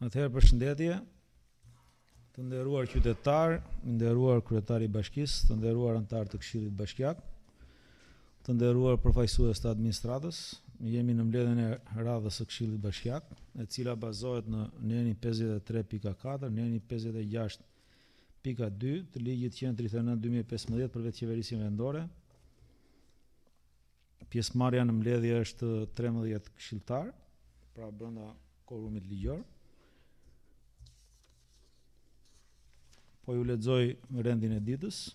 Atëherë përshëndetje, të nderuar qytetar, të nderuar kryetari i bashkisë, të nderuar anëtar të Këshillit Bashkiak, të nderuar përfaqësues të administratës, jemi në mbledhjen e radhës së Këshillit Bashkiak, e cila bazohet në Nenin 53.4, Nenin 56.2 të ligjit 139/2015 për vetëqeverisjen vendore. Pjesëmarrja në mbledhje është 13 këshilltar, pra brenda korumit ligjor. Po ju lexoj rendin e ditës.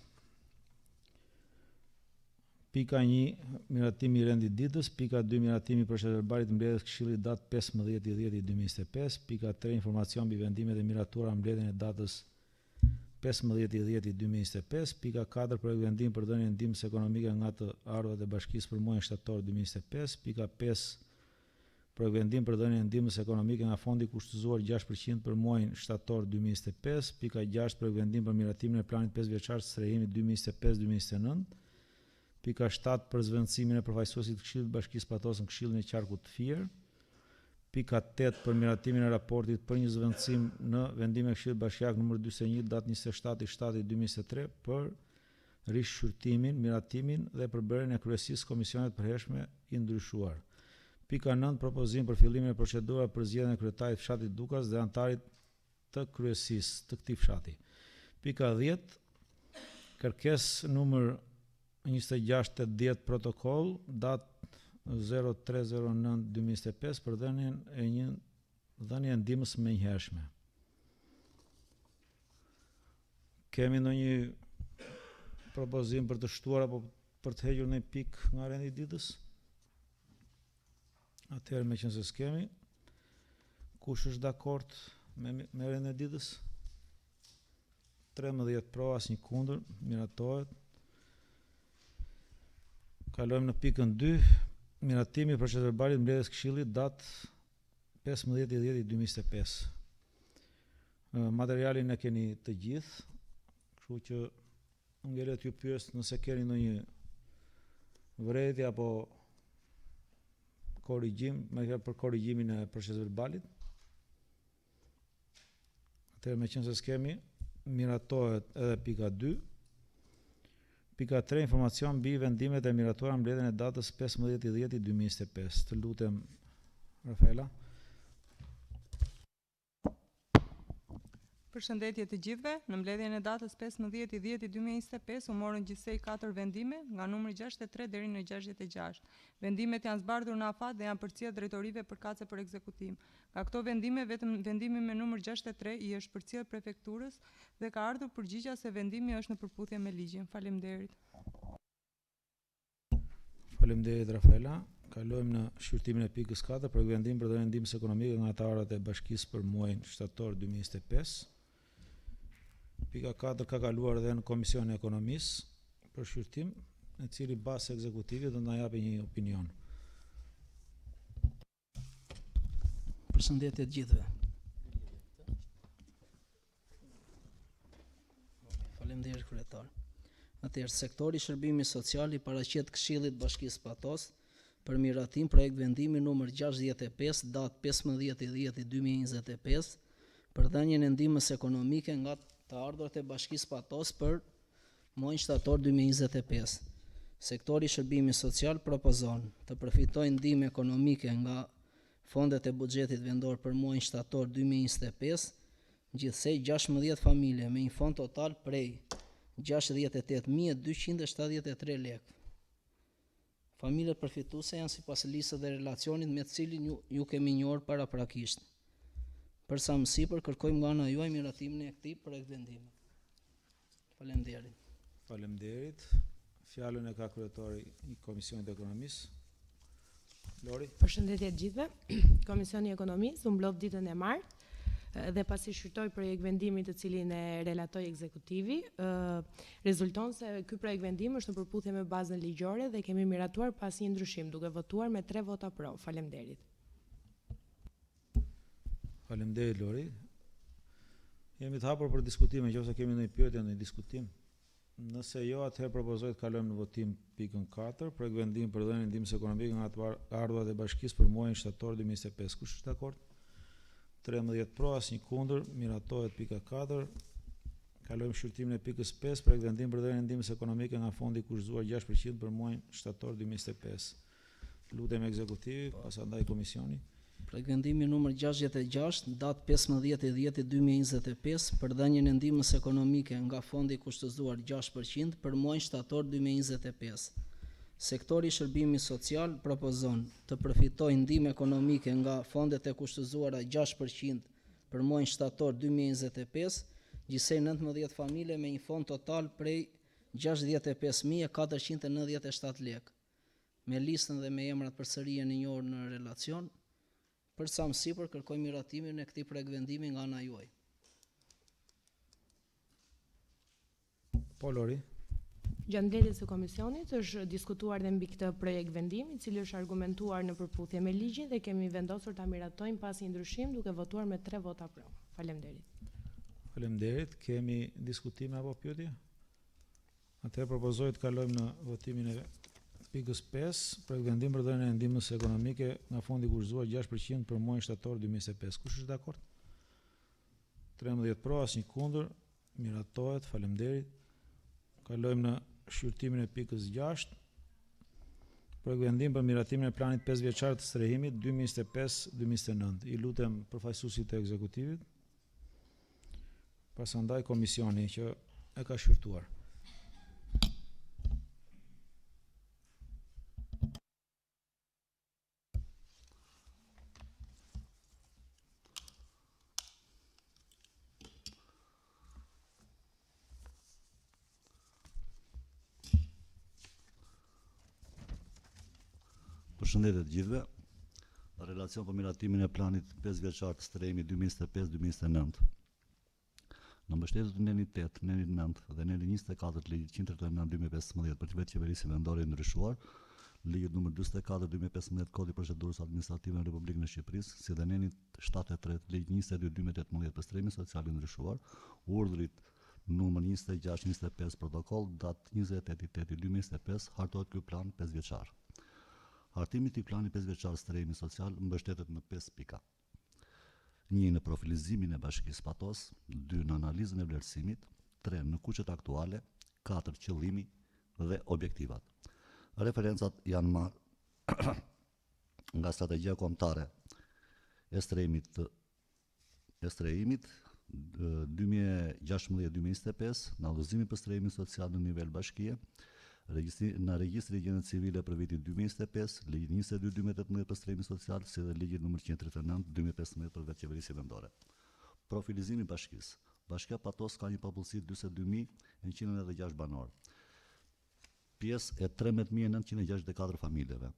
Pika 1, miratimi i rendit ditës. Pika 2, miratimi i procedurbalit mbledhjes Këshillit datë 15/10/2025. Pika 3, informacion mbi vendimet e miratuara mbledhjen e datës 15/10/2025. Pika 4, projekt vendim për dhënien e ndihmës ekonomike nga të ardhurat e bashkisë për muajin shtator 2025. Pika 5, projekt vendim për dhënien e ndihmës ekonomike nga fondi kushtëzuar 6% për muajin shtator 2025. Pika 6, projekt vendim për miratimin e planit 5 vjeçar strehimi 2025-2029. Pika 7, për zvendësimin e përfaqësuesit të Këshillit Bashkisë Patos në Këshillin e Qarkut të Fier. Pika 8, për miratimin e raportit për një zvendësim në vendim e Këshillit Bashkiak nr. 41 datë 27/7/2023 për rishqyrtimin, miratimin dhe përbërjen e kryesisë komisionit përhershme i ndryshuar. Pika 9, propozim për fillimin e procedurave për zgjedhjen e kryetarit të fshatit Dukas dhe antarit të kryesisë të këtij fshati. Pika 10, kërkesë numër 26/10 protokoll datë 03/09/2025 për dhënien e ndihmës menjëhershme. Kemi ndonjë propozim për të shtuar apo për të hequr një pikë nga rendi i ditës? Atëherë meqense s'kemi, kush është dakord me rendin e ditës? 13 pro, asnjë kundër, miratohet. Kalojmë në pikën 2, miratimi i procedurbalit mbledhjes Këshillit datë 15/10/2025. Materialin e keni të gjithë, kështu që ngelet ju pyes nëse keni ndonjë vërejtje apo korrigjim, për korrigjimin e procedurbalit. Atëherë meqense s'kemi, miratohet edhe pika 2. Pika 3, informacion mbi vendimet e miratuara mbledhjen e datës 15/10/2025. Të lutem, Rafaela. Përshëndetje të gjithëve. Në mbledhjen e datës 15/10/2025 u morën gjithsej 4 vendime nga numri 63 deri në 66. Vendimet janë zbardhur në afat dhe janë përcjell drejtorive përkatëse për ekzekutim. Nga këto vendime, vetëm vendimi me numër 63 i është përcjell prefekturës dhe ka ardhur përgjigja se vendimi është në përputhje me ligjin. Faleminderit. Faleminderit Rafaela. Kalojmë në shqyrtimin e pikës 4, projekt vendim për dhënien e ndihmës ekonomike nga të ardhurat e bashkisë për muajin shtator 2025. Pika 4 ka kaluar edhe në Komisionin e Ekonomisë për shqyrtim, e cili bazë ekzekutivi do na japë një opinion. Përshëndetje të gjithëve. Faleminderit kryetar. Atëherë, sektori shërbimi social i paraqet Këshillit Bashkisë Patos për miratim projekt vendimi numër 65 datë 15/10/2025 për dhënien e ndihmës ekonomike nga të ardhurat e Bashkisë Patos për muajin shtator 2025. Sektori shërbimi social propozon të përfitojë ndihmë ekonomike nga fondet e buxhetit vendor për muajin shtator 2025, gjithsej 16 familje me një fond total prej 68.273 lekë. Familjet përfituese janë sipas listës dhe relacionit me të cilin ju kemi njohur paraprakisht. Për sa më sipër kërkojmë nga ana juaj miratimin e këtij projekt vendimi. Faleminderit. Faleminderit. Fjalën e ka kryetari i Komisionit të Ekonomisë. Lori. Përshëndetje të gjithëve. Komisioni i Ekonomisë u mblodh ditën e martë dhe pasi shqyrtoi projekt vendimi të cilin e relatoi ekzekutivi, rezulton se ky projekt vendim është në përputhje me bazën ligjore dhe kemi miratuar pas një ndryshim, duke votuar me 3 vota pro. Faleminderit. Faleminderit Lori. Jemi të hapur për diskutime, nëse kemi ndonjë pyetje, ndonjë diskutim. Nëse jo, atëherë propozoj të kalojmë në votim pikën 4, projekt vendim për dhënien e ndihmës ekonomike nga të ardhurat e bashkisë për muajin shtator 2025. Kush është dakord? 13 pro, asnjë kundër, miratohet pika 4. Kalojmë shqyrtimin e pikës 5, projekt vendim për dhënien e ndihmës ekonomike nga fondi i kushtuar 6% për muajin shtator 2025. Lutem ekzekutivi, pasandaj komisioni. Projekt vendimi numër 66, datë 15/10/2025 për dhënien e ndihmës ekonomike nga fondi i kushtuar 6% për muajin shtator 2025. Sektori i shërbimit social propozon të përfitojë ndihmë ekonomike nga fondet e kushtuara 6% për muajin shtator 2025, gjithsej 19 familje me një fond total prej 65.497 lekë. Me listën dhe me emrat përsëri e njohur në relacion, për sa më sipër kërkoj miratimin e këtij projekt vendimi nga ana juaj. Po Lori. Gjatë mbledhjes së komisionit është diskutuar dhe mbi këtë projekt vendimi, i cili është argumentuar në përputhje me ligjin dhe kemi vendosur ta miratojmë pas një ndryshim duke votuar me 3 vota pro. Faleminderit. Faleminderit. Kemi diskutime apo pyetje? Atëherë propozoj të kalojmë në votimin e pikës 5, projekt vendim për dhënien e ndihmës ekonomike nga fondi i kushtuar 6% për muajin shtator 2025. Kush është dakord? 13 pro, asnjë kundër, miratohet. Faleminderit. Kalojmë në shqyrtimin e pikës 6. Projekt vendim për miratimin e planit 5 vjeçar të strehimit 2025-2029. I lutem përfaqësuesit e ekzekutivit. Pasandaj komisioni që e ka shqyrtuar. Përshëndetje të gjithëve. Relacion për miratimin e planit 5 vjeçar të strehimit 2025-2029. Në mbështetje të nenit 8, nenit 9 dhe nenit 24 të ligjit 139/2015 për të vetë qeverisë vendore ndryshuar, ligjit numër 44/2015 Kodi i procedurës administrative në Republikën e Shqipërisë, si dhe nenit 73 të ligjit 22/2018 për strehimin social i ndryshuar, urdhrit numër 26-25 protokoll datë 28/8/2025 hartohet ky plan 5 vjeçar. Hartimi i planit 5 vjeçar strehimi social mbështetet në 5 pika. 1. Në profilizimin e bashkisë patos, 2. Në analizën e vlerësimit, 3. Në kuqet aktuale, 4. Qëllimi dhe objektivat. Referencat janë marrë nga strategjia kombëtare e strehimit 2016-2025, në udhëzimin për strehimin social në nivel bashkie, në regjistri i gjendjes civile për vitin 2025, ligji 22/2018 për strehimin social, si dhe ligji nr. 139/2015 për vetë qeverisje vendore. Profilizimi i bashkisë. Bashkia Patos ka një popullsi 42.106 banor. Pjesë e 13.964 familjeve.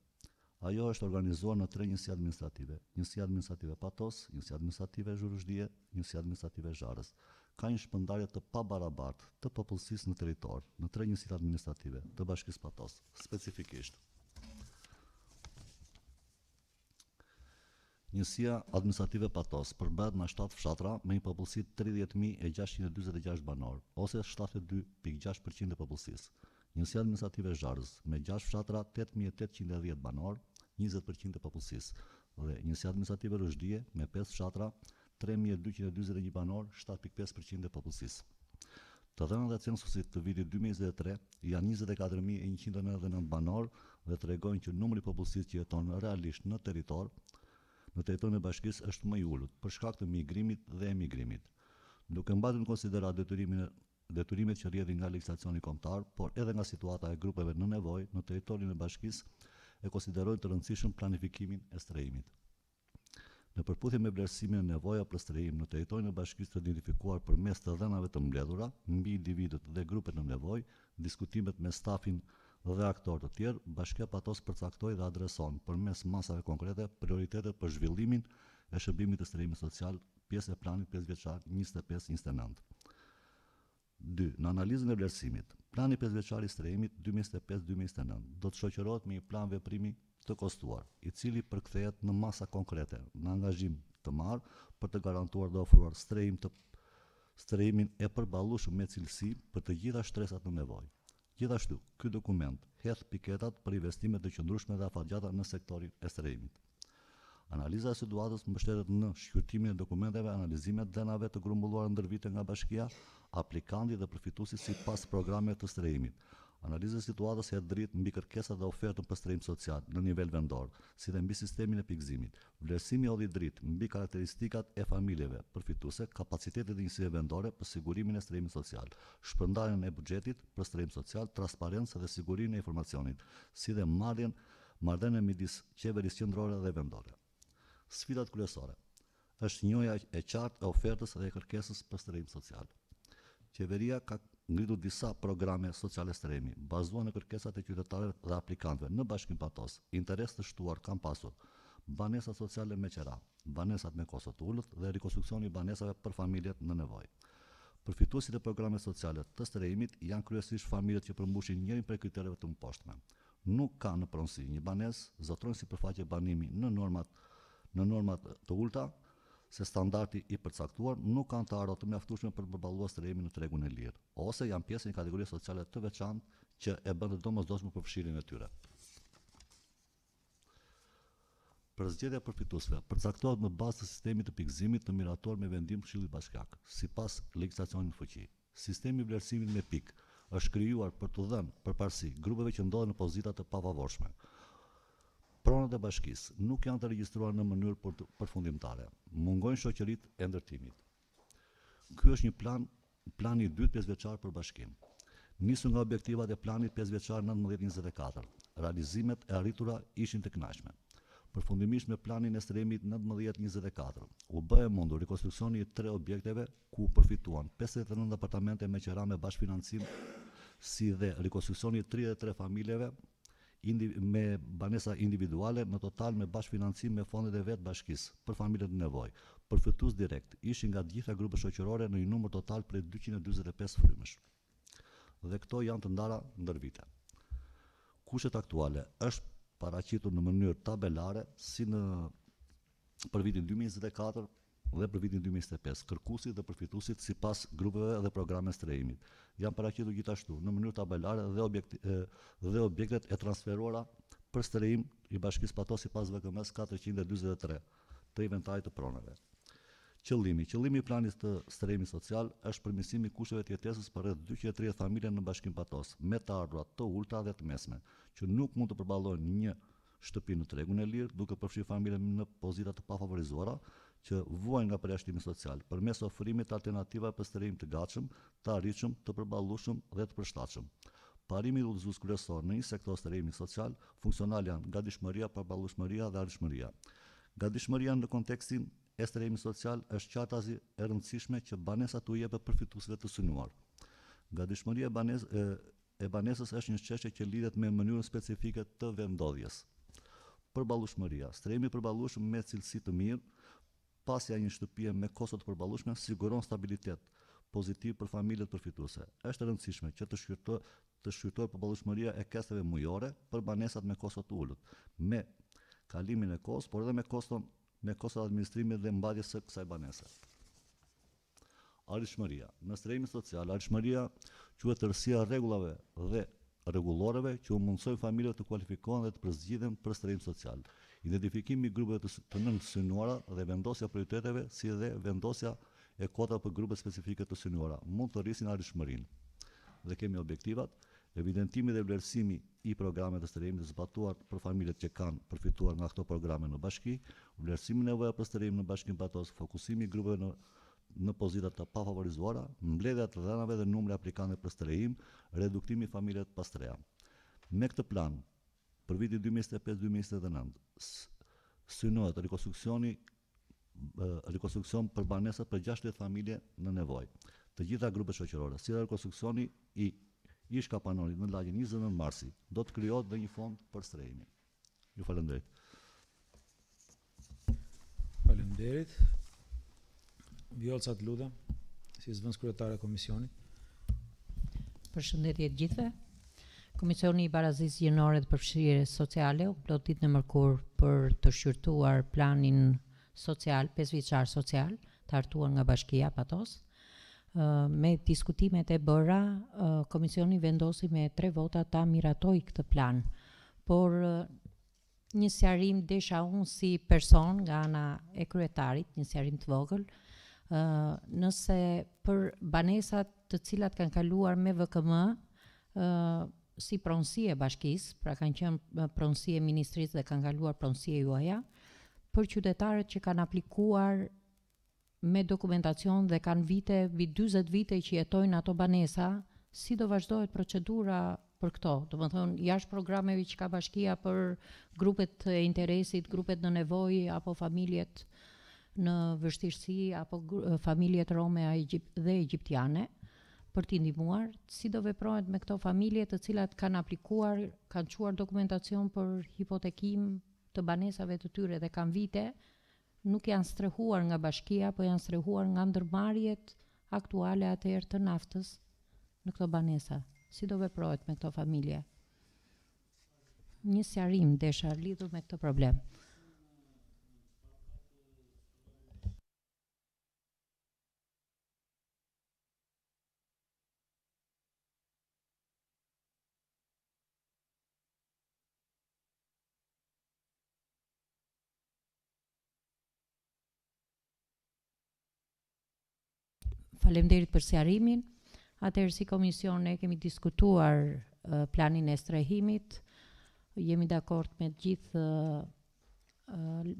Ajo është organizuar në 3 njësi administrative. Njësi administrative Patos, njësi administrative Zhuruzhdie, njësi administrative Zharës. Ka një shpërndarje të pabarabartë të popullsisë në territor, në 3 njësitë administrative të bashkisë Patos, specifikisht. Njësia administrative Patos përmbet nga 7 fshatra me një popullsi 30.646 banor, ose 72.6% e popullsisë. Njësia administrative Zharës me 6 fshatra 8.810 banor, 20% e popullsisë. Dhe njësia administrative Zhuruzhdie me 5 fshatra 3.241 banor, 7.5% e popullsisë. Të dhënat e censusit të vitit 2023 janë 24.199 banor dhe tregojnë që numri i popullsisë që jeton realisht në territorin e bashkisë është më i ulët për shkak të migrimit dhe emigrimit. Duke mbajtur në konsiderat detyrimet që rrjedhin nga legjislacioni kombëtar, por edhe nga situata e grupeve në nevojë në territorin e bashkisë, e konsiderojnë të rëndësishëm planifikimin e strehimit. Në përputhje me vlerësimin e nevoja për strehim në territorin e bashkisë të identifikuar përmes të dhënave të mbledhura mbi individët dhe grupet në nevojë, diskutimet me stafin dhe aktorë të tjerë, Bashkia Patos përcaktoi dhe adreson përmes masave konkrete prioritetet për zhvillimin e shërbimit të strehimit social, pjesë e planit 5 vjeçar 25-29. 2. Në analizën e vlerësimit, plani 5 vjeçar i strehimit 2025-2029 do të shoqërohet me një plan veprimi të kostuar, i cili përkthehet në masa konkrete, në angazhim të marrë për të garantuar dhe ofruar strehimin e përballueshëm me cilësi për të gjitha shtresat në nevojë. Gjithashtu, ky dokument hedh piketat për investimet të qëndrueshme dhe afatgjata në sektorin e strehimit. Analiza e situatës mbështetet në shqyrtimin e dokumenteve, analizimet dhenave të grumbulluara ndër vite nga bashkia, aplikanti dhe përfituesi sipas programeve të strehimit. Analiza e situatës hedh dritë mbi kërkesat dhe ofertën për strehim social në nivel vendor, si dhe mbi sistemin e pikëzimit. Vlerësimi hodhi dritë mbi karakteristikat e familjeve përfituese, kapacitetet e njësive vendore për sigurimin e strehimit social, shpërndarjen e buxhetit për strehim social, transparencë dhe sigurinë e informacionit, si dhe marrëdhënie midis qeverisë qendrore dhe vendore. Sfidat kryesore është njohja e qartë e ofertës dhe e kërkesës për strehim social. Qeveria ka ngritur disa programe sociale strehimi, bazuar në kërkesat e qytetarëve dhe aplikantëve në Bashkinë Patos. Interes të shtuar kanë pasur banesat sociale me qera, banesat me kosto të ulët dhe rikonstruksioni i banesave për familjet në nevojë. Përfituesit e programeve sociale të strehimit janë kryesisht familjet që përmbushin njërin prej kritereve të mëposhtme. Nuk ka në pronësi një banesë, zotrojnë sipërfaqe banimi në normat të ulta, se standardi i përcaktuar nuk kanë të ardhur të mjaftueshme për të përballuar strehimin në tregun e lirë, ose janë pjesë një kategorie sociale të veçantë që e bën të domosdoshme përfshirjen e tyre. Për zgjedhja e përfituesve, përcaktohet në bazë të sistemit të pikëzimit të miratuar me vendim të Këshillit Bashkiak, sipas legjislacionit në fuqi. Sistemi i vlerësimit me pikë është krijuar për të dhënë përparësi grupeve që ndodhen në pozita të pafavorshme. Pronat e bashkisë nuk janë të regjistruar në mënyrë përfundimtare. Mungojnë shoqëritë e ndërtimit. Ky është një plani i dytë 5 vjeçar për bashkinë. Nisur nga objektivat e planit 5 vjeçar 19-24, realizimet e arritura ishin të kënaqshme. Përfundimisht me planin e strehimit 19-24, u bë e mundur rikonstruksioni i 3 objekteve ku përfituan 59 apartamente me qera me bashkëfinancim, si dhe rikonstruksioni i 33 familjeve me banesa individuale, në total me bashkëfinancim me fondet e vetë bashkisë për familjet në nevojë. Përfitues direkt ishin nga të gjitha grupet shoqërore në një numër total prej 245 frymësh. Dhe këto janë të ndara ndër vite. Kushtet aktuale është paraqitur në mënyrë tabelare si për vitin 2024 dhe për vitin 2025, kërkuesit dhe përfituesit sipas grupeve dhe programe strehimit. Janë paraqitur gjithashtu në mënyrë tabelare dhe objektet e transferuara për strehim i Bashkisë Patos sipas VKM-s 443 të inventarit të pronave. Qëllimi i planit të strehimit social është përmirësimi i kushteve të jetesës për rreth 230 familje në Bashkinë Patos, me të ardhurat të ulta dhe të mesme, që nuk mund të përballojnë një shtëpi në tregun e lirë, duke përfshirë familje në pozita të pafavorizuara, që vuajnë nga përjashtimi social, përmes ofrimit alternativa për strehim të gatshëm, të arritshëm, të përballueshëm dhe të përshtatshëm. Parimi i udhëzues kryesor në një sektor strehimi social funksional janë gatishmëria, përballueshmëria dhe arritshmëria. Gatishmëria në kontekstin e strehimit social është qartasi e rëndësishme që banesat u jepet përfituesve të synuar. Gatishmëria e banesës është një çështje që lidhet me mënyrën specifike të vendodhjes. Përballueshmëria, strehimi i përballueshëm me cilësi të mirë, pasja një shtëpie me kosto të përballueshme siguron stabilitet pozitiv për familjet përfituese. Është e rëndësishme që të shqyrtohet përballueshmëria e kesteve mujore për banesat me kosto të ulët, me kalimin e kohës, por edhe me koston administrimit dhe mbajtjes së kësaj banese. Arritshmëria. Në strehimin social, arritshmëria quhet tërësia e rregullave dhe rregulloreve që u mundsojnë familjeve të kualifikohen dhe të përzgjidhen për strehim social. Identifikimi i grupeve të nënsynuara dhe vendosja prioriteteve, si dhe vendosja e kotave për grupe specifike të synuara mund të rrisin arritshmërinë. Dhe kemi objektivat, evidentimi dhe vlerësimi i programeve të strehimit të zbatuar për familjet që kanë përfituar nga këto programe në bashki, vlerësimi nevoja për strehim në Bashkinë Patos, fokusimi i grupeve në pozita të pafavorizuara, mbledhja të dhënave dhe numri aplikantëve për strehim, reduktimi i familjeve pas treja. Me këtë plan, për vitin 2025-2029, synohet rikonstruksion për banesat për 60 familje në nevojë, të gjitha grupet shoqërore, si dhe rikonstruksioni i ish kapanorit në lagjen 29 Marsi, do të krijohet dhe një fond për strehimin. Ju falenderoj. Faleminderit. Vjolca të lutem, si zëvendës kryetare e komisionit. Përshëndetje të gjithëve. Komisioni i Barazisë Gjinore të Përfshirjes Sociale u plot ditën e mërkurë për të shqyrtuar planin social, 5 vjeçar social, të hartuar nga Bashkia Patos. Me diskutimet e bëra, komisioni vendosi me 3 vota ta miratoj këtë plan, por një sqarim desha unë si person nga ana e kryetarit, një sqarim të vogël, nëse për banesat të cilat kanë kaluar me VKM si pronësi e bashkisë, pra kanë qenë pronësi e ministrisë dhe kanë kaluar pronësi e juaja, për qytetarët që kanë aplikuar me dokumentacion dhe kanë mbi 40 vite që jetojnë ato banesa, si do vazhdohet procedura për këto? Do të thonë, jashtë programeve që ka bashkia për grupet e interesit, grupet në nevojë apo familjet në vështirësi apo familjet rome dhe egjiptiane, për t'i ndihmuar, si do veprohet me këto familje të cilat kanë aplikuar, kanë çuar dokumentacion për hipotekim të banesave të tyre dhe kanë vite, nuk janë strehuar nga bashkia, po janë strehuar nga ndërmarrjet aktuale atëherë të naftës në këto banesa. Si do veprohet me këto familje? Një sqarim desha lidhur me këtë problem. Faleminderit për sqarimin. Atëherë si komision ne kemi diskutuar planin e strehimit. Jemi dakord me të gjithë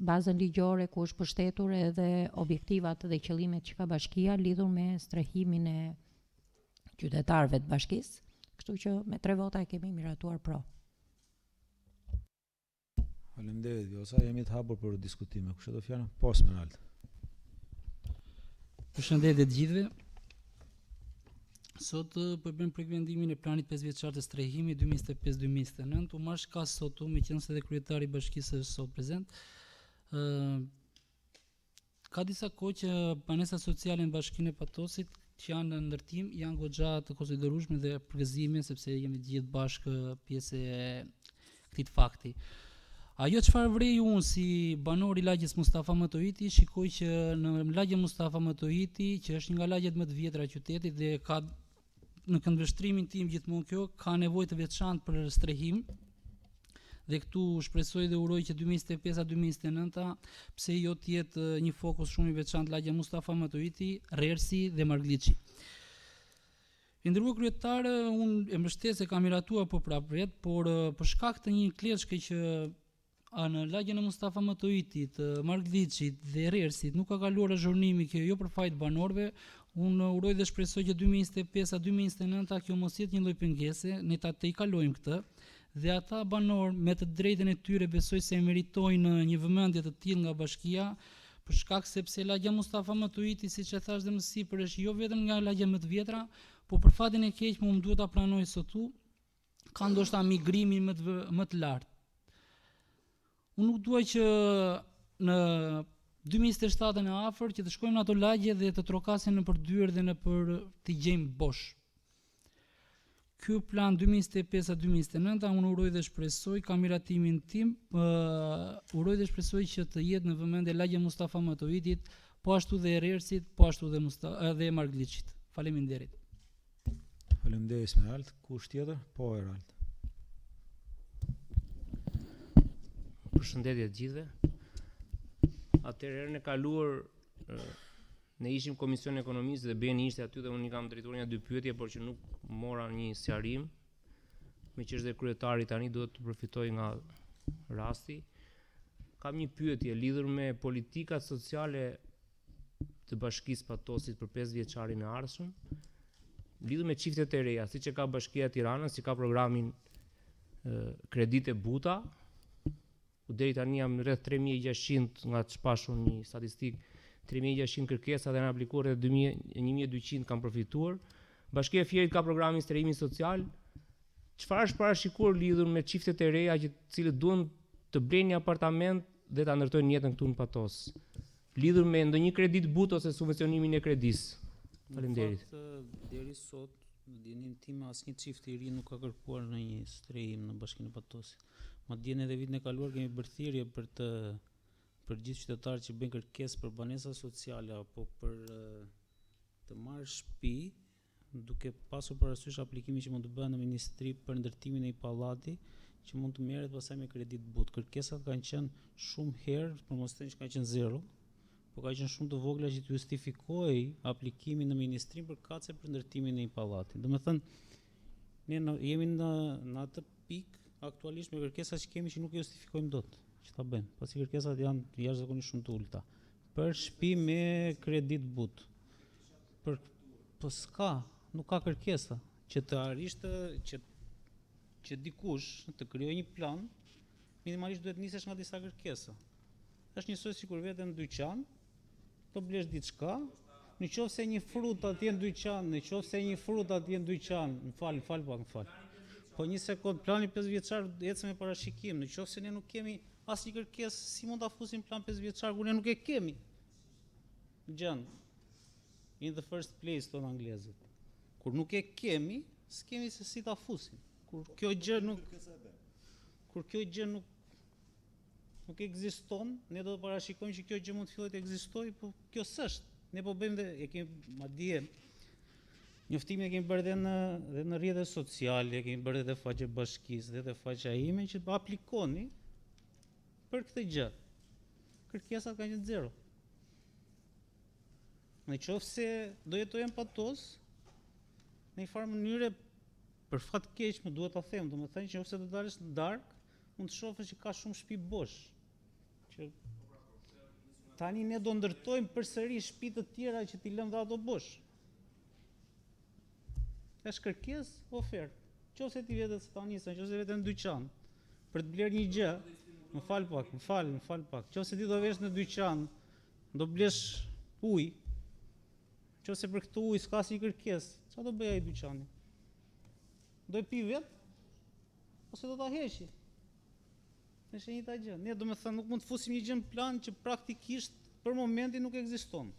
bazën ligjore ku është përshtatur edhe objektivat dhe qëllimet që ka bashkia lidhur me strehimin e qytetarëve të bashkisë. Kështu që me 3 vota e kemi miratuar pro. Faleminderit Vjosa, jemi të hapur për diskutime. Kush do fjalën? Po, Smeralda. Përshëndetje të gjithëve. Sot po bëjmë projektimin e planit 5 vjeçar të strehimit 2025-2029. U marr shkas sot me qenë se dhe kryetari i bashkisë është sot prezent. Ka disa kohë që banesat sociale në bashkinë e Patosit që janë në ndërtim janë goxha të konsiderueshme dhe për gëzime sepse jemi të gjithë bashkë pjesë e këtij fakti. Ajo çfarë vrej unë si banor i lagjes Mustafa Matohiti, shikoj që në lagjen Mustafa Matohiti, që është një nga lagjet më të vjetra qytetit dhe ka në këndvështrimin tim gjithmonë kjo ka nevojë të veçantë për strehim. Dhe këtu shpresoj dhe uroj që 2025-2029 pse jo të jetë një fokus shumë i veçantë lagja Mustafa Matohiti, Rersi dhe Margliçi. I nderuar kryetar, unë e mbështes se kam miratuar po prapë por për shkak të një kleçke që në lagjen e Mustafa Matohitit, Margliçit dhe Rersit nuk ka kaluar azhurnimi kjo jo për fajt banorëve, unë uroj dhe shpresoj që 2025-2029 kjo mos jetë një lloj pengese, ne ta i kalojmë këtë dhe ata banor me të drejtën e tyre besoj se meritojnë një vëmendje të tillë nga bashkia, për shkak sepse lagja Mustafa Matohiti, siç e thash dhe më sipër, është jo vetëm nga lagja më të vjetra, po për fatin e keq më duhet ta pranoj sotu, ka ndoshta migrimin më të lartë. Unë nuk dua që në 2027 e afër që të shkojmë në ato lagje dhe të trokasin në përdyer dhe në për të gjejmë bosh. Ky plan 2025-2029 unë uroj dhe shpresoj, ka miratimin tim, uroj dhe shpresoj që të jetë në vëmendje lagja Mustafa Matohitit, po ashtu dhe Rersit, po ashtu dhe Margliçit. Faleminderit. Faleminderit Smerald. Kush tjetër? Po, Erald. Përshëndetje të gjithëve. Atëherë e kaluar ne ishim Komisioni Ekonomisë dhe Beni ishte aty dhe unë i kam drejtuar një 2 pyetje, por që nuk mora një sqarim. Me që është dhe kryetari tani duhet të përfitoj nga rasti. Kam një pyetje lidhur me politikat sociale të Bashkisë Patosit për 5 vjeçarin e ardhshëm, lidhur me çiftet e reja, siç e ka Bashkia e Tiranës, si ka programin kredite buta. Deri tani jam rreth 3600 nga të shpashur një statistik, 3600 kërkesa dhe në aplikuar rreth 1200 kanë përfituar. Bashkia e Fierit ka programin strehimi social. Çfarë është parashikuar lidhur me çiftet e reja që cilët duan të blejnë një apartament dhe ta ndërtojnë jetën këtu në Patos? Lidhur me ndonjë kredit butë ose subvencionimin e kredisë. Faleminderit. Deri sot, në dinin tim, asnjë çift i ri nuk ka kërkuar në një strehim në Bashkinë e Patosit. Madje edhe vitin e kaluar kemi bërë thirrje për gjithë qytetarët që bëjnë kërkesë për banesa sociale apo për të marrë shtëpi, duke pasur parasysh aplikimin që mund të bëhen në ministri për ndërtimin e një pallati që mund të merret pastaj me kredit but. Kërkesat kanë qenë shumë herë, për mos të thënë që kanë qenë zero, por ka qenë shumë të vogla që të justifikoj aplikimin në ministrim për kace për ndërtimin e një pallati. Domethënë, ne jemi në atë pikë aktualisht me kërkesat që kemi që nuk e justifikojmë dot. Që ta bëjmë, pasi kërkesat janë jashtëzakonisht shumë të ulta. Për shtëpi me kredit but. Po s'ka, nuk ka kërkesa që të arrisht që dikush të krijojë një plan, minimalisht duhet nisesh nga disa kërkesa. Është njësoj sikur vete në dyqan, të blesh diçka, në qoftë se një frut atje në dyqan, më fal. Po një sekond, plani 5 vjeçar ecë me parashikim, në qoftë se ne nuk kemi asnjë kërkesë, si mund ta fusim plan 5 vjeçar kur ne nuk e kemi? Gjën. In the first place tonë anglezët. Kur nuk e kemi, s'kemi se si ta fusim. Kur kjo gjë nuk ekziston, ne do të parashikojmë që kjo gjë mund të fillojë të ekzistojë, po kjo s'është. Ne po bëjmë dhe e kemi madje njoftimin e kemi bërë edhe në rrjetet sociale, kemi bërë edhe faqe bashkisë, edhe faqja ime që aplikoni për këtë gjë. Kërkesat kanë qenë zero. Në qoftë se do jetojmë patos, në një farë mënyre për fat keq më duhet ta them, domethënë që nëse do dalësh në darkë, mund të shohësh që ka shumë shtëpi bosh. Që tani ne do ndërtojmë përsëri shtëpi të tjera që t'i lëmë dhe ato bosh. Është kërkesë, ofertë. Nëse ti vetë të tanisa, nëse vetë në dyqan për të blerë një gjë, më fal pak. Nëse ti do vesh në dyqan, do blesh ujë. Nëse për këtë ujë s'ka asnjë kërkesë, çfarë do bëj ai dyqani? Do e pi vetë ose do ta heqi? Është e njëjta gjë. Ne domethënë nuk mund të fusim një gjë në plan që praktikisht për momentin nuk ekziston.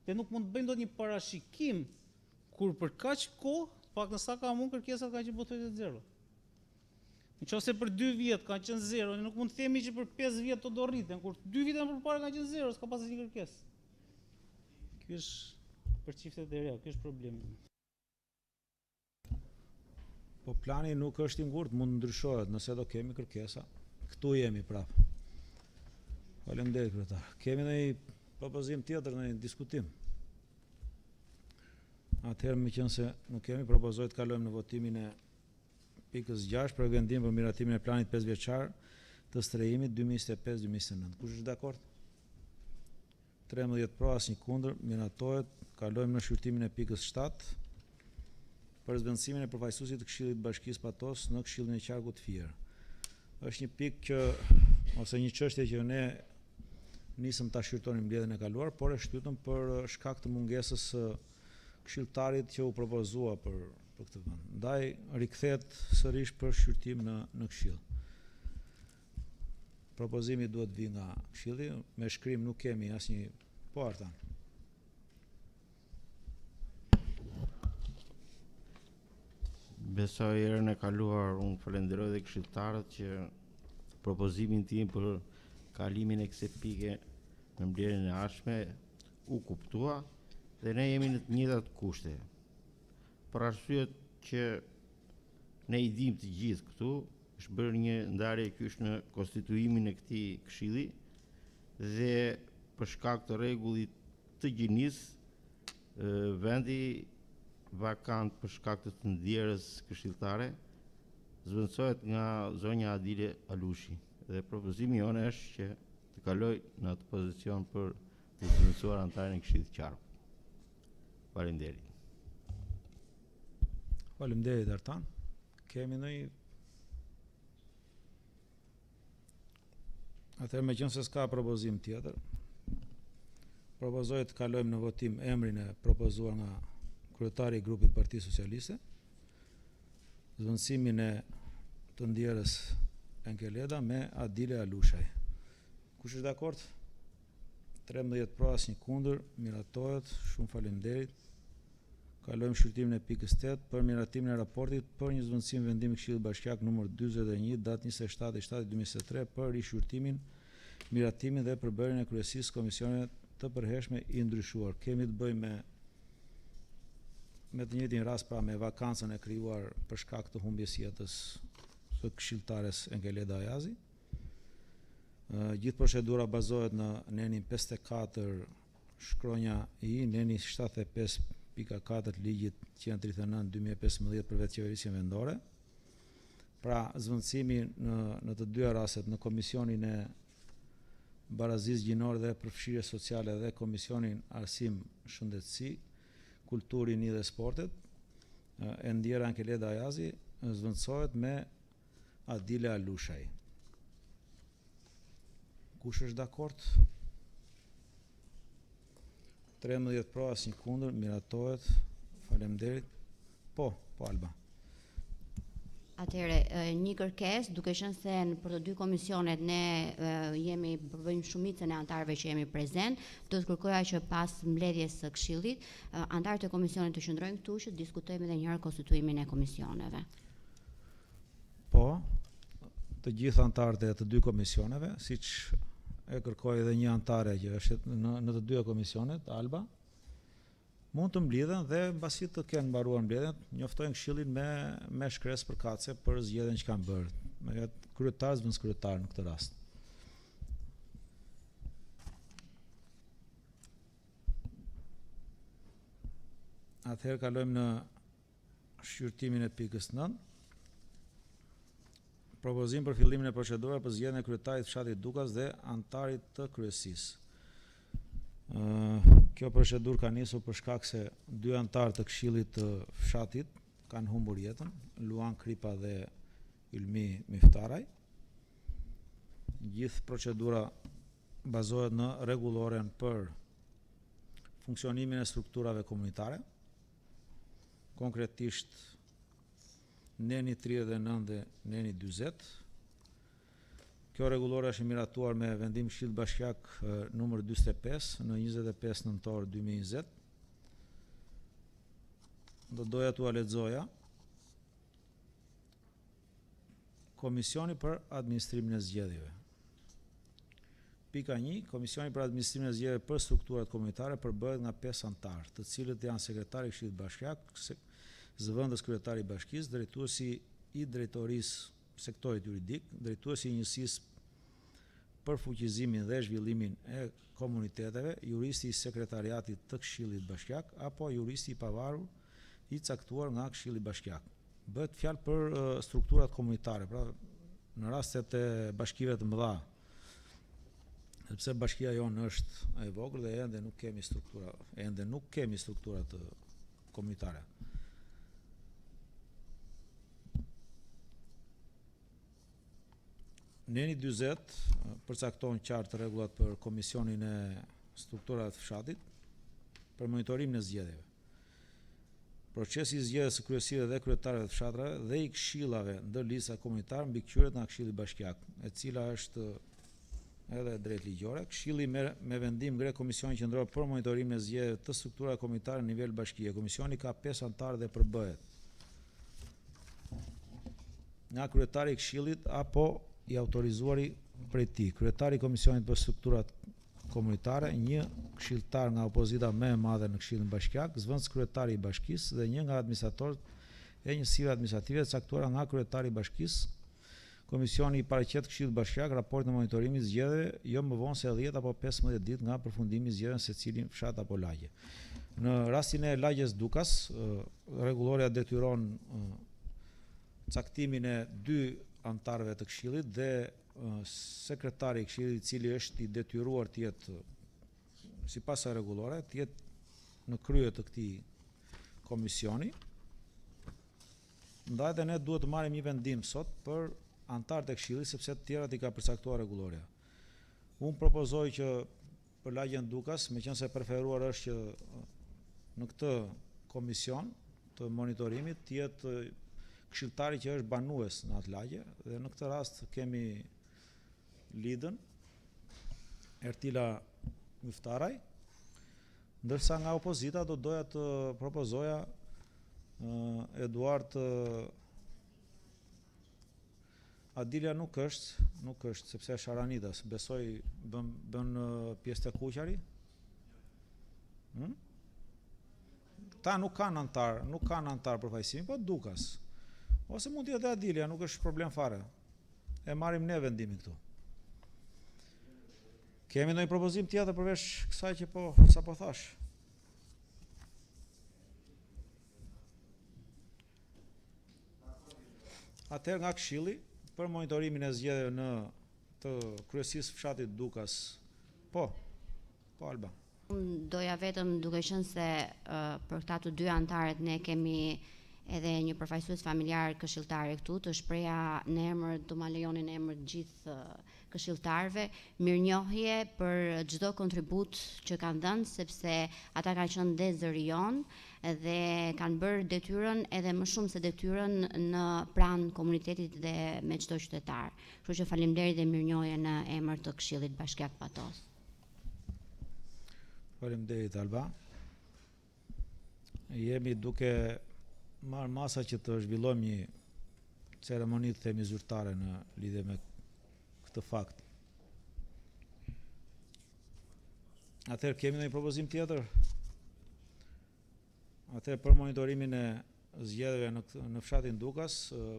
Dhe nuk mund të bëjmë dot një parashikim kur për kaq kohë, pak në sa ka mund kërkesat kanë qenë pothuajse zero. Nëse për 2 vjet kanë qenë zero, ne nuk mund të themi që për 5 vjet to do rriten, kur 2 vite më përpara kanë qenë zero, s'ka pas asnjë kërkesë. Ky është për çiftet e reja, ky është problemi. Po plani nuk është i ngurtë, mund ndryshohet nëse do kemi kërkesa. Këtu jemi prapë. Faleminderit kryetar. Kemi ndonjë propozim tjetër, ndonjë diskutim? Atëherë meqense nuk kemi, propozoj të kalojmë në votimin e pikës 6 për vendim për miratimin e planit 5 vjeçar të strehimit 2025-2029. Kush është dakord? 13 pro, asnjë kundër, miratohet. Kalojmë në shqyrtimin e pikës 7 për zvendësimin e përfaqësuesit të Këshillit të Bashkisë Patos në Këshillin e Qarkut Fier. Është një pikë ose një çështje që ne nisëm ta shqyrtonim mbledhjen e kaluar, por e shtytëm për shkak të mungesës së këshilltarit që u propozua për këtë vend. Ndaj rikthehet sërish për shqyrtim në këshill. Propozimi duhet vi nga këshilli, me shkrim nuk kemi asnjë po Artan. Besoj herën e kaluar unë falenderoj dhe këshilltarët që propozimin tim për kalimin e kësaj pike në mbledhjen e ardhshme u kuptua dhe ne jemi në të njëjtat kushte. Për arsye që ne i dim të gjithë këtu, është bërë një ndarje kyç në konstituimin e këtij këshilli dhe për shkak të rregullit të gjinisë vendi vakant për shkak të ndjerës këshilltare zvendësohet nga zonja Adile Alushi dhe propozimi jonë është që të kaloj në atë pozicion për të zvendësuar antarin e Këshillit të Qarkut. Faleminderit. Faleminderit Artan. Kemi ndonjë? Atëherë meqense s'ka propozim tjetër, propozoj të kalojmë në votim emrin e propozuar nga kryetari i grupit Partisë Socialiste, zvendësimin e të ndjerës Enkeleda me Adile Alushaj. Kush është dakord? 13 pro, asnjë kundër, miratohet. Shumë faleminderit. Kalojmë shqyrtimin e pikës 8 për miratimin e raportit për një zvendësim vendimi Këshillit Bashkiak numër 41 datë 27/7/2023 për rishqyrtimin, miratimin dhe përbërjen e kryesisë komisioneve të përhershme i ndryshuar. Kemi të bëjmë me të njëjtin rast, pra me vakancën e krijuar për shkak të humbjes jetës të këshilltares Engeleda Ayazi. Gjithë procedura bazohet në nenin 54 shkronja I, neni 75.4 ligjit 139/2015 për vetë qeverisjen vendore. Pra zvendësimi në të dyja rastet, në Komisionin e Barazisë Gjinore dhe Përfshirje Sociale dhe Komisionin Arsim, Shëndetësi, Kulturin I dhe Sportet, e ndjera Engeleda Ayazi zvendësohet me Adile Alushaj. Kush është dakord? 13 pro, asnjë kundër, miratohet. Faleminderit. Po Alba. Atëherë, një kërkesë, duke qenë se për të dy komisionet ne bëjmë shumicën e antarëve që jemi prezent, do të kërkoja që pas mbledhjes së Këshillit, antarët e komisionit të qëndrojnë këtu që diskutojmë edhe një herë konstituimin e komisioneve. Po, të gjithë antarët e të dy komisioneve, siç e kërkoi edhe një antare që është në të dyja komisionet, Alba, mund të mblidhen dhe mbasi të kenë mbaruar mbledhjen, njoftojnë Këshillin me shkresë përkatëse për zgjedhjen që kanë bërë. Me kryetar zëvendës kryetar në këtë rast. Atëherë kalojmë në shqyrtimin e pikës 9. Propozim për fillimin e procedurës për zgjedhjen e kryetarit të fshatit Dukas dhe antarit të kryesisë. Kjo procedurë ka nisur për shkak se dy antarë të Këshillit të fshatit kanë humbur jetën, Luan Kripa dhe Ylmi Miftaraj. Gjithë procedura bazohet në rregulloren për funksionimin e strukturave komunitare, konkretisht neni 39 dhe neni 40. Kjo rregullore është miratuar me vendim Këshillit Bashkiak numër 45 në 25 nëntor 2020. Do doja t'u lexoja. Komisioni për administrimin e zgjedhjeve. Pika 1. Komisioni për administrimin e zgjedhjeve për strukturat komunitare përbëhet nga 5 antarë, të cilët janë sekretari I Këshillit Bashkiak, zëvendës kryetari I bashkisë, drejtuesi I drejtorisë sektorit juridik, drejtuesi I njësisë për fuqizimin dhe zhvillimin e komuniteteve, juristi I sekretariatit të Këshillit Bashkiak apo juristi I pavarur I caktuar nga Këshilli Bashkiak. Bëhet fjalë për strukturat komunitare, pra në rastet e bashkive të mëdha, sepse bashkia jonë është e vogël dhe ende nuk kemi struktura të komunitare. Neni 40 përcakton qartë rregullat për komisionin e strukturave të fshatit për monitorimin e zgjedhjeve. Procesi I zgjedhjes së kryesisë dhe kryetarëve të fshatrave dhe I këshillave ndër lista komunitare mbikëqyret nga Këshilli Bashkiak, e cila është edhe drejt ligjore. Këshilli me vendim ngre Komisionin Qendror për monitorimin e zgjedhjeve të strukturave komunitare në nivel bashkie. Komisioni ka 5 antarë dhe përbëhet nga kryetari I Këshillit apo I autorizuari prej tij, kryetari I Komisionit për strukturat komunitare, një këshilltar nga opozita më e madhe në Këshillin Bashkiak, zëvendës kryetari I bashkisë dhe një nga administratorët e njësive administrative të caktuara nga kryetari I bashkisë. Komisioni I paraqet Këshillit Bashkiak raportin e monitorimit të zgjedhjeve jo më vonë se 10 apo 15 ditë nga përfundimi I zgjedhjeve në secilin fshat apo lagje. Në rastin e lagjes Dukas, rregulloria detyron caktimin e 2 antarëve të Këshillit dhe sekretari I Këshillit, I cili është I detyruar të jetë sipas asaj rregullore, të jetë në krye të këtij komisioni. Ndaj dhe ne duhet të marrim një vendim sot për antarët e Këshillit, sepse të tjerat I ka përcaktuar rregulloria. Unë propozoj që për lagjen Dukas, meqense preferuar është që në këtë komision të monitorimit të jetë këshilltari që është banues në atë lagje, dhe në këtë rast kemi lidën Ertila Miftaraj, ndërsa nga opozita do doja të propozoja Eduard Adilja nuk është sepse është Aranidas, besoj bën pjesë të Kuqari. Ta nuk kanë antar përfaqësim, po Dukas. Ose mund të jetë Adilja, nuk është problem fare. E marrim ne vendimin këtu. Kemi ndonjë propozim tjetër përveç kësaj që sapo thash? Atëherë nga Këshilli për monitorimin e zgjedhjeve në të kryesisë fshatit Dukas. Po Alba. Doja vetëm duke qenë se për këta të dy antarët ne kemi edhe një përfaqësues familjar këshilltare këtu, të shpreha në emër, do ma lejoni në emër të gjithë këshilltarëve, mirënjohje për çdo kontribut që kanë dhënë, sepse ata kanë qenë dhe zëri jonë dhe kanë bërë detyrën edhe më shumë se detyrën në pranë komunitetit dhe me çdo qytetar. Kështu që faleminderit dhe mirënjohje në emër të Këshillit Bashkiak Patos. Faleminderit Alba. Jemi duke marrë masa që të zhvillojmë një ceremoni të themi zyrtare në lidhje me këtë fakt. Atëherë kemi ndonjë propozim tjetër? Atëherë për monitorimin e zgjedhjeve në fshatin Dukas,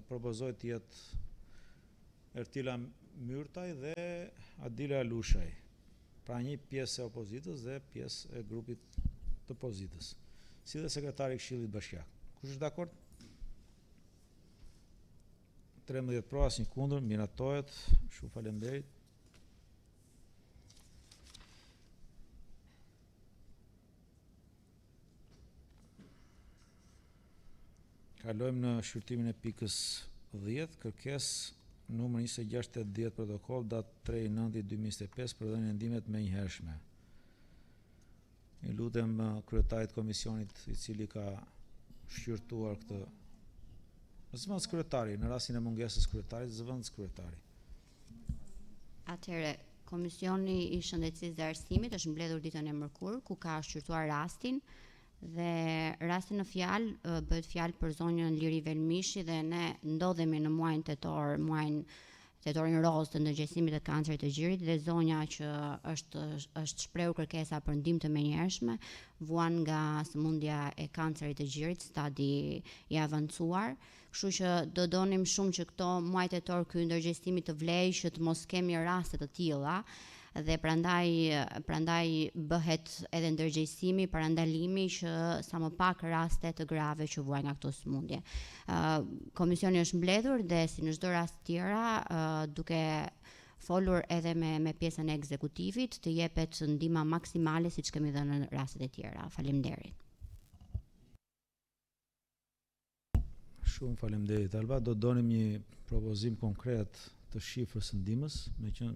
propozoj të jetë Ertila Myrtaj dhe Adila Lushaj. Pra një pjesë e opozitës dhe pjesë e grupit të pozitës, si dhe sekretari i Këshillit Bashkiak. Kush është dakord? 13 pro, asnjë kundër, miratohet. Shumë faleminderit. Kalojmë në shqyrtimin e pikës 10, kërkesë numër 2680 protokoll datë 3/9/2025 për dhënien e ndihmeve të menjëhershme. I lutem kryetarit komisionit i cili ka shqyrtuar këtë. Zëvendës kryetari, në rastin e mungesës kryetarit, zëvendës kryetari. Atëherë, Komisioni i Shëndetësisë dhe Arsimit është mbledhur ditën e mërkurë, ku ka shqyrtuar rastin, dhe rastin në fjalë bëhet fjalë për zonjën Liri Velmishi dhe ne ndodhemi në muajin tetor, tetorin roz të ndërgjegjësimit të kancerit të gjirit dhe zonja që është shprehur kërkesa për ndihmë të menjëhershme, vuan nga sëmundja e kancerit të gjirit, stadi i avancuar. Kështu që do donim shumë që këto muaj tetor ky ndërgjegjësimi të vlejë, që të mos kemi raste të tilla dhe prandaj bëhet edhe ndërgjegjësimi, parandalimi që sa më pak raste të grave që vuajnë nga këto sëmundje. Komisioni është mbledhur dhe si në çdo rast tjera, duke folur edhe me pjesën e ekzekutivit, të jepet ndihma maksimale siç kemi dhënë në rastet e tjera. Faleminderit. Shumë faleminderit Alba. Do donim një propozim konkret të shifrës së ndihmës,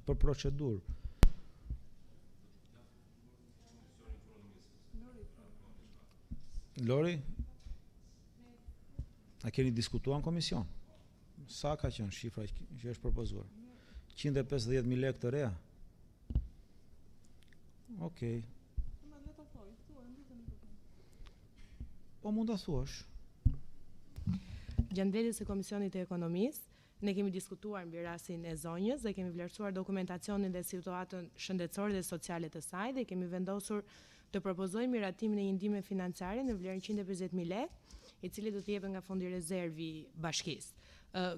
për procedurë. Lori, a keni diskutuar në komision? Sa ka qenë shifra që është propozuar? 150.000 lekë të reja? Okej. Po mund ta thuash. Gjatë mbledhjes së Komisionit të Ekonomisë, ne kemi diskutuar mbi rastin e zonjës dhe kemi vlerësuar dokumentacionin dhe situatën shëndetësore dhe sociale të saj dhe kemi vendosur të propozojmë miratimin e një ndihme financiare në vlerën 150.000 lekë, i cili do të jepet nga fondi rezervi bashkisë.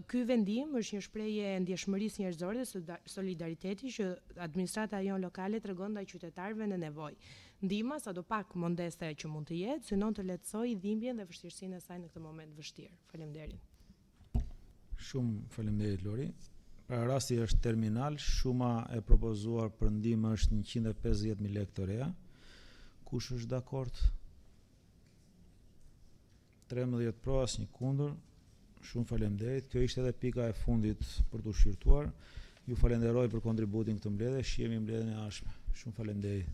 Ky vendim është një shprehje e ndjeshmërisë njerëzore dhe solidariteti që administrata jonë lokale tregon ndaj qytetarëve në nevojë. Ndihma sadopak modeste që mund të jetë, synon të lehtësojë dhimbjen dhe vështirësinë e saj në këtë moment vështirë. Faleminderit. Shumë faleminderit Lori. Pra rasti është terminal, shuma e propozuar për ndihmë është 150.000 lekë të reja. Kush është dakord? 13 pro, asnjë kundër. Shumë faleminderit. Kjo ishte edhe pika e fundit për të shqyrtuar. Ju falenderoj për kontributin këtë mbledhje. Shihemi mbledhjen e ardhshme. Shumë faleminderit.